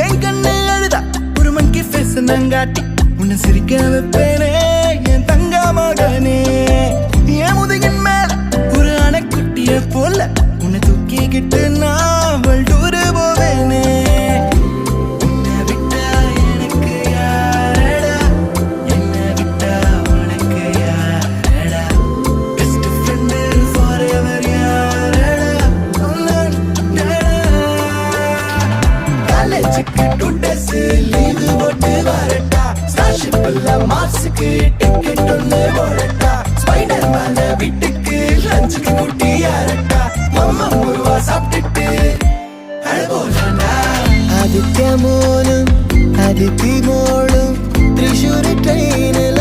என் கண்ணு அழுதா ஒரு மங்கி ஃபேஸ் நங்காட்டி உன்னை சிரிக்க வைப்பேனே என் தங்க மகனே. என் முதுகின் மேல ஒரு அணைக்குட்டிய போல உன்னை தூக்கிக்கிட்டு நான் டூரு போவேனே. உன்னை விட்டா எனக்கு யாரடா, என்னை விட்டா உனக்கு யாரடா, பெஸ்ட் ஃப்ரெண்டு ஃபாரெவர் யாரடா, காலேஜுக்கு 2 days லீவு போட்டு வரட்டா, ஸ்டார்ஷிப்ல மார்ஸுக்கு டிக்கெட் ஒன்று போடட்டா, ஸ்பைடர் மேல வீட்டுக்கு லஞ்சுக்கு குட்டி யாரட்டா, மம்மா முருவா சாப்பிட்டுட்டு அழகோலண்டா. ആദിത്യ മോനും അതിഥി മോളും തൃശ്ശൂർ ട്രെയിനിൽ